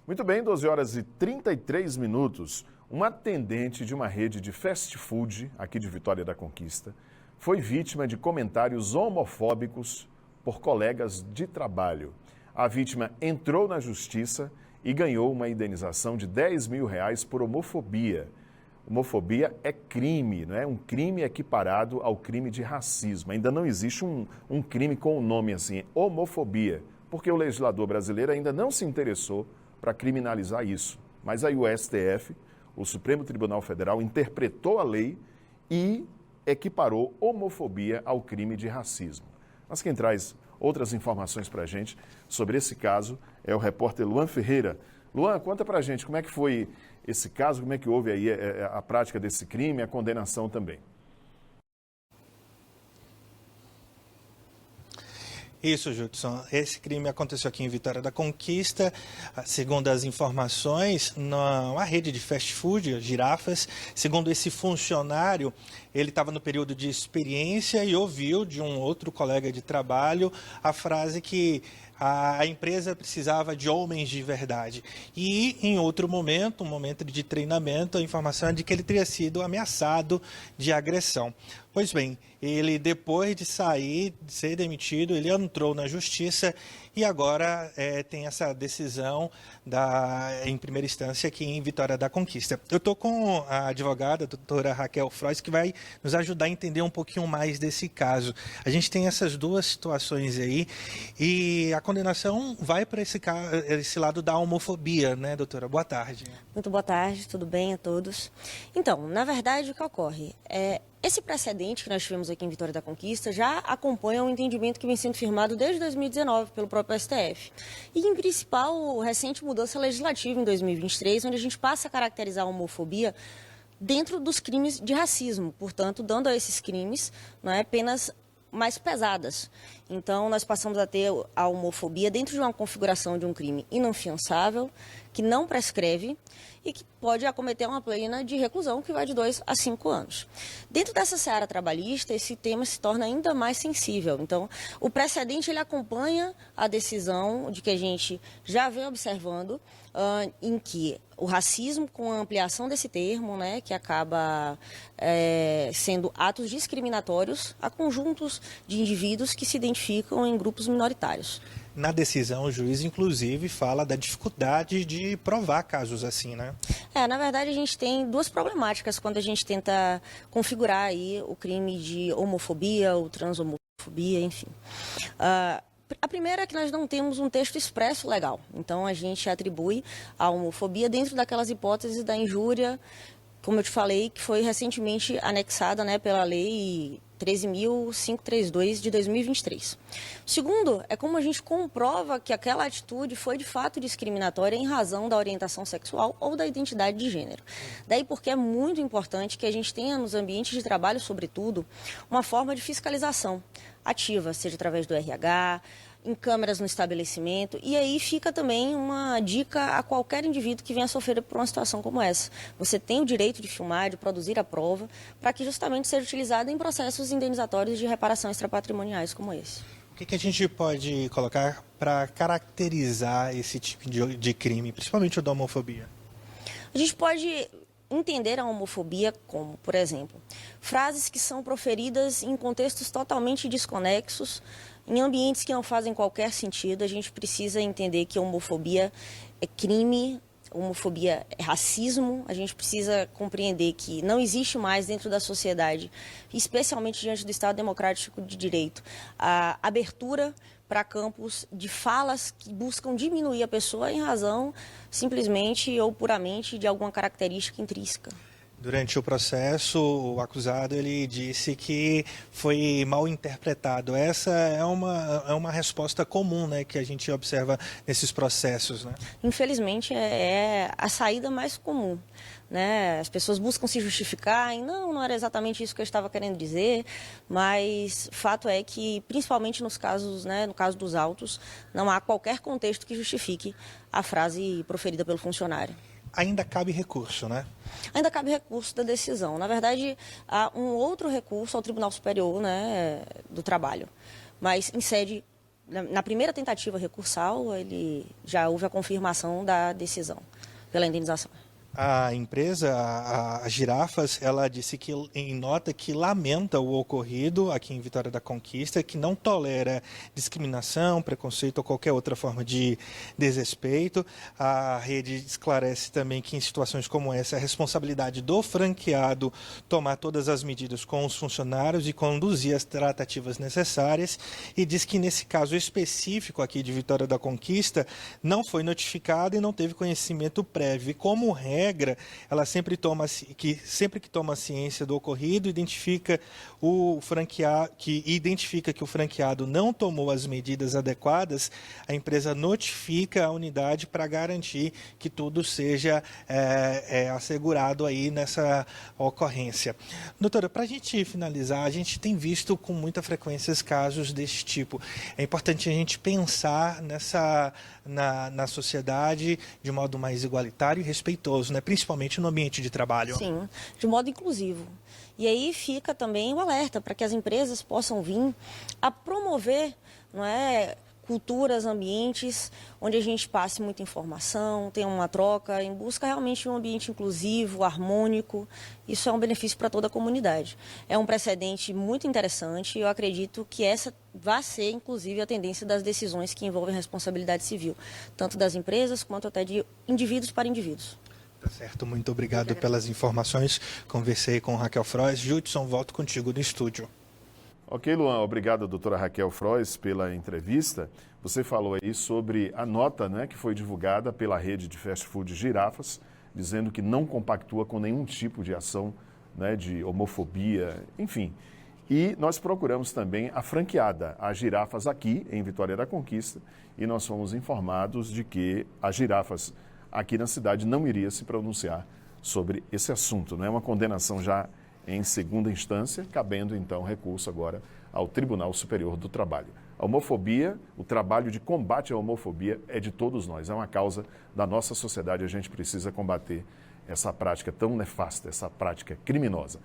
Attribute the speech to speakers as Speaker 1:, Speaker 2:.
Speaker 1: Muito bem, 12 horas e 33 minutos. Uma atendente de uma rede de fast food aqui de Vitória da Conquista foi vítima de comentários homofóbicos por colegas de trabalho. A vítima entrou na justiça e ganhou uma indenização de R$10 mil por homofobia. Homofobia é crime, não é? Um crime equiparado ao crime de racismo. Ainda não existe um crime com o nome assim, homofobia, porque o legislador brasileiro ainda não se interessou para criminalizar isso. Mas aí o STF, o Supremo Tribunal Federal, interpretou a lei e equiparou homofobia ao crime de racismo. Mas quem traz outras informações para a gente sobre esse caso é o repórter Luan Ferreira. Luan, conta para a gente como é que foi esse caso, como é que houve aí a prática desse crime, a condenação também.
Speaker 2: Isso, Judson. Esse crime aconteceu aqui em Vitória da Conquista. Segundo as informações, na rede de fast food, Girafas, segundo esse funcionário, ele estava no período de experiência e ouviu de um outro colega de trabalho a frase que a empresa precisava de homens de verdade. E em outro momento, um momento de treinamento, a informação é de que ele teria sido ameaçado de agressão. Pois bem, ele depois de sair, de ser demitido, ele entrou na justiça e agora tem essa decisão em primeira instância aqui em Vitória da Conquista. Eu estou com a advogada, a doutora Raquel Frois, que vai nos ajudar a entender um pouquinho mais desse caso. A gente tem essas duas situações aí e a condenação vai para esse lado da homofobia, né, doutora? Boa tarde.
Speaker 3: Muito boa tarde, tudo bem a todos? Então, na verdade, o que ocorre esse precedente que nós tivemos aqui em Vitória da Conquista já acompanha um entendimento que vem sendo firmado desde 2019 pelo próprio STF. E, em principal, recente mudança legislativa em 2023, onde a gente passa a caracterizar a homofobia dentro dos crimes de racismo, portanto, dando a esses crimes penas mais pesadas. Então, nós passamos a ter a homofobia dentro de uma configuração de um crime inafiançável, que não prescreve e que pode acometer uma pena de reclusão que vai de 2 a 5 anos. Dentro dessa seara trabalhista, esse tema se torna ainda mais sensível. Então, o precedente ele acompanha a decisão de que a gente já vem observando, em que o racismo, com a ampliação desse termo, que acaba sendo atos discriminatórios a conjuntos de indivíduos que se identificam em grupos minoritários.
Speaker 2: Na decisão, o juiz, inclusive, fala da dificuldade de provar casos assim, né?
Speaker 3: Na verdade, a gente tem duas problemáticas quando a gente tenta configurar aí o crime de homofobia ou transhomofobia, enfim. A primeira é que nós não temos um texto expresso legal. Então, a gente atribui a homofobia dentro daquelas hipóteses da injúria, como eu te falei, que foi recentemente anexada pela Lei 13.532 de 2023. O segundo é como a gente comprova que aquela atitude foi de fato discriminatória em razão da orientação sexual ou da identidade de gênero. Daí porque é muito importante que a gente tenha nos ambientes de trabalho, sobretudo, uma forma de fiscalização ativa, seja através do RH, em câmeras no estabelecimento, e aí fica também uma dica a qualquer indivíduo que venha sofrer por uma situação como essa. Você tem o direito de filmar, de produzir a prova, para que justamente seja utilizado em processos indenizatórios de reparação extrapatrimoniais como esse.
Speaker 2: O que a gente pode colocar para caracterizar esse tipo de crime, principalmente o da homofobia?
Speaker 3: A gente pode entender a homofobia como, por exemplo, frases que são proferidas em contextos totalmente desconexos, em ambientes que não fazem qualquer sentido. A gente precisa entender que a homofobia é crime, homofobia é racismo. A gente precisa compreender que não existe mais dentro da sociedade, especialmente diante do Estado Democrático de Direito, a abertura para campos de falas que buscam diminuir a pessoa em razão simplesmente ou puramente de alguma característica intrínseca.
Speaker 2: Durante o processo, o acusado ele disse que foi mal interpretado. Essa é uma resposta comum, que a gente observa nesses processos, né?
Speaker 3: Infelizmente, é a saída mais comum. As pessoas buscam se justificar e não era exatamente isso que eu estava querendo dizer, mas fato é que, principalmente nos casos, no caso dos autos, não há qualquer contexto que justifique a frase proferida pelo funcionário.
Speaker 2: Ainda cabe recurso, né?
Speaker 3: Ainda cabe recurso da decisão. Na verdade, há um outro recurso ao Tribunal Superior do Trabalho, mas em sede na primeira tentativa recursal, já houve a confirmação da decisão pela indenização.
Speaker 2: A empresa, a Girafas, ela disse que em nota que lamenta o ocorrido aqui em Vitória da Conquista, que não tolera discriminação, preconceito ou qualquer outra forma de desrespeito. A rede esclarece também que em situações como essa, é a responsabilidade do franqueado tomar todas as medidas com os funcionários e conduzir as tratativas necessárias, e diz que nesse caso específico aqui de Vitória da Conquista, não foi notificado e não teve conhecimento prévio. E como regra, ela sempre que toma ciência do ocorrido, identifica que o franqueado não tomou as medidas adequadas, a empresa notifica a unidade para garantir que tudo seja assegurado aí nessa ocorrência. Doutora, para a gente finalizar, a gente tem visto com muita frequência casos desse tipo. É importante a gente pensar na sociedade de modo mais igualitário e respeitoso, né? Principalmente no ambiente de trabalho.
Speaker 3: Sim, de modo inclusivo. E aí fica também o alerta para que as empresas possam vir a promover, não é, culturas, ambientes onde a gente passe muita informação, tenha uma troca, em busca realmente de um ambiente inclusivo, harmônico. Isso é um benefício para toda a comunidade. É um precedente muito interessante e eu acredito que essa vai ser, inclusive, a tendência das decisões que envolvem responsabilidade civil, tanto das empresas quanto até de indivíduos para indivíduos.
Speaker 2: Tá certo, muito obrigado pelas informações. Conversei com Raquel Frois. Judson, volto contigo no estúdio.
Speaker 1: Ok, Luan, obrigado, doutora Raquel Frois, pela entrevista. Você falou aí sobre a nota, né, que foi divulgada pela rede de fast food Girafas, dizendo que não compactua com nenhum tipo de ação, né, de homofobia, enfim. E nós procuramos também a franqueada, a Girafas, aqui em Vitória da Conquista, e nós fomos informados de que a Girafas aqui na cidade não iria se pronunciar sobre esse assunto. Não é uma condenação já em segunda instância, cabendo então recurso agora ao Tribunal Superior do Trabalho. A homofobia, o trabalho de combate à homofobia é de todos nós, é uma causa da nossa sociedade, a gente precisa combater essa prática tão nefasta, essa prática criminosa.